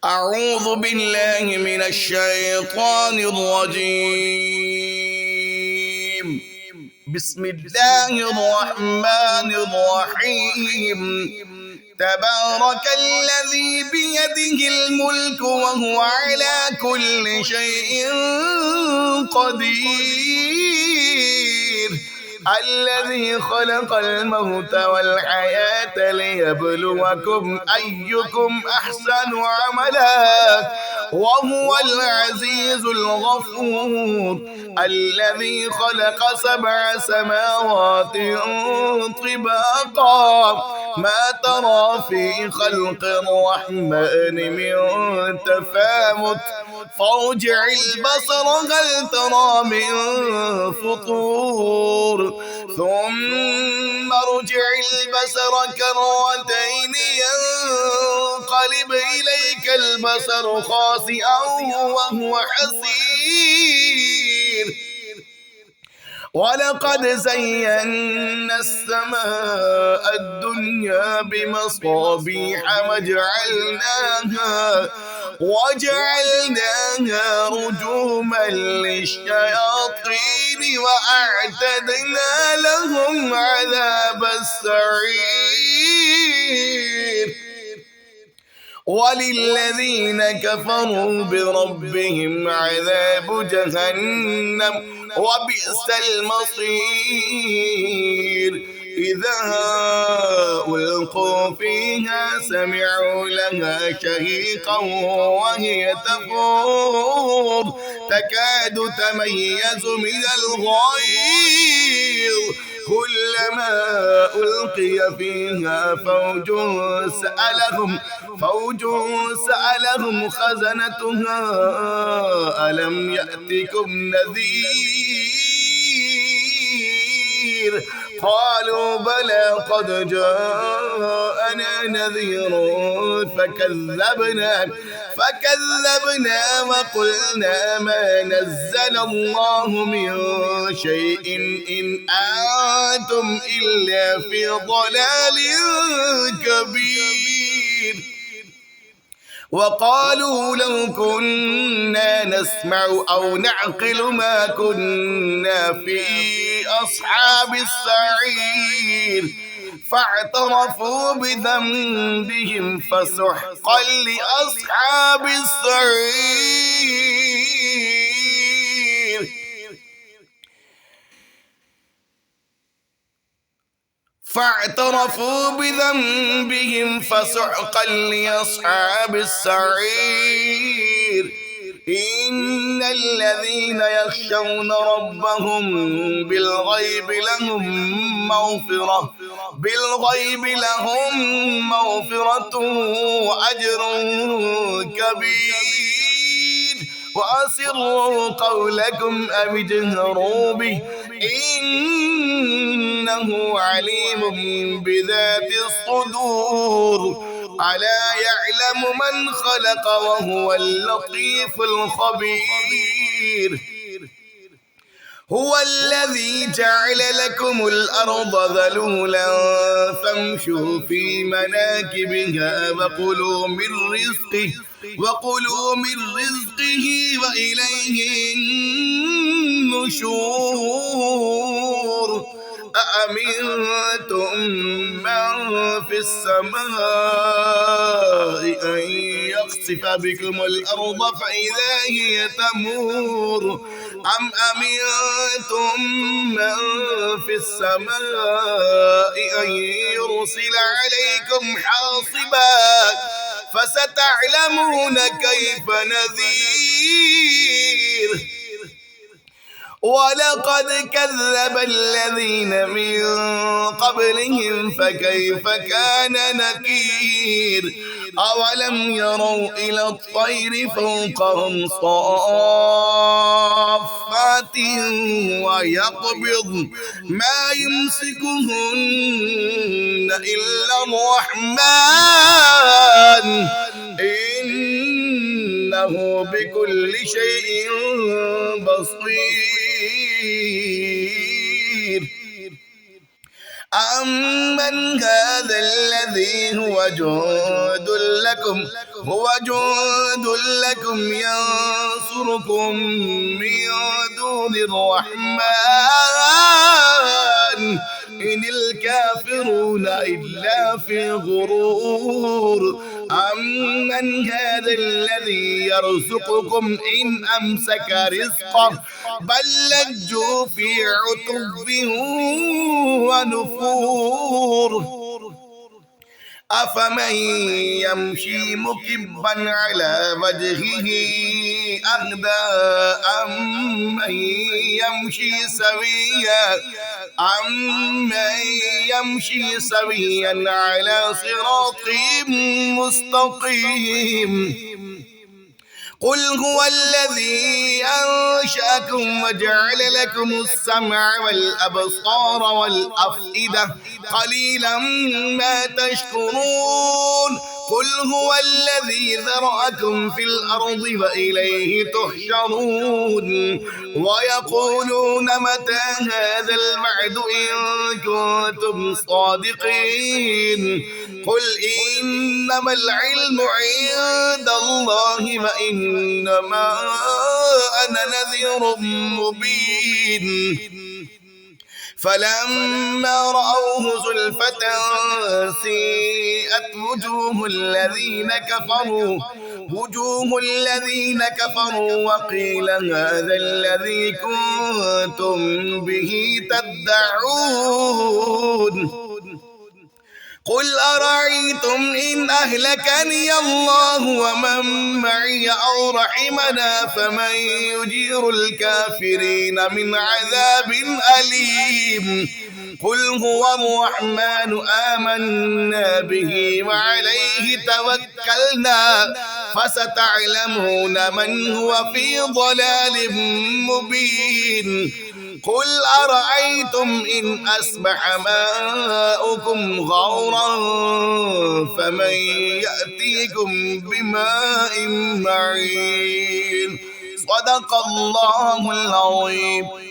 أعوذ بالله من الشيطان الرجيم. بسم الله الرحمن الرحيم. تبارك الذي بيده الملك وهو على كل شيء قدير، الذي خلق الموت والحياة ليبلوكم أيكم أحسن عملا وهو العزيز الغفور، الذي خلق 7 سماوات طباقا ما ترى في خلق الرحمن من تفاوت فارجع البصر هل ترى من فطور ثم ارجع البصر كرتين ينقلب إليك البصر خاسئا وهو حسير، ولقد زينا السماء الدنيا بمصابيح وجعلناها رجوما للشياطين وأعتدنا لهم عذاب السعير، وللذين كفروا بربهم عذاب جهنم وبئس المصير. إذا ألقوا فيها سمعوا لها شهيقا وهي تفور تكاد تميز من الغيظ، كلما ألقي فيها فوج سألهم خزنتها ألم يأتكم نذير؟ قالوا بلى قد جاءنا نذير فكذبنا وقلنا ما نزل الله من شيء إن أنتم إلا في ضلال كبير. وقالوا لو كنا نسمع أو نعقل ما كنا في أصحاب السعير، فاعترفوا بذنبهم فسحقا لأصحاب السعير. فاعترفوا بذنبهم فسحقا لأصحاب السعير. إن الذين يخشون ربهم بالغيب لهم مغفرة وأجر كبير. وأسروا قولكم أو اجهروا به إنه عليم بذات الصدور. ألا يعلم من خلق وهو اللطيف الخبير. هو الذي جعل لكم الأرض ذلولا فامشوا في مناكبها وكلوا من رزقه وإليه النشور. أأمنتم من في السماء أن يخسف بكم الأرض فإذا هي تمور أم أمنتم من في السماء أن يرسل عليكم حاصبا فستعلمون كيف نذير. ولقد كذب الذين من قبلهم فكيف كان نكير. أولم يروا إلى الطير فوقهم صافات ويقبض ما يمسكهن إلا الرحمن إنه بكل شيء بصير. أمن هذا الذي هو جند لكم ينصركم من دون الرحمن إن الكافرون إلا في غرور. أمن هذا الذي يرزقكم إن أمسك رزقه بل لجوا في عتب ونفور. أفمن يمشي مكبا على وجهه أهدى أمن يمشي سويا على صراط مستقيم. قل هو الذي أنشأكم وجعل لكم السمع والأبصار والأفئدة قليلا ما تشكرون. قل هو الذي ذرأكم في الأرض وإليه تحشرون. ويقولون متى هذا الوعد إن كنتم صادقين. قل إنما العلم عند الله وإنما أنا نذير مبين. فلما رأوه زلفة سيئت وجوه الذين كفروا وقيل هذا الذي كنتم به تدعون. قل أرأيتم إن أهلكني الله ومن معي أو رحمنا فمن يجير الكافرين من عذاب أليم. قل هو الرحمن آمنا به وعليه توكلنا فستعلمون من هو في ضلال مبين. قل أرأيتم إن أصبح ماؤكم غورا فمن يأتيكم بماء معين. صدق الله العظيم.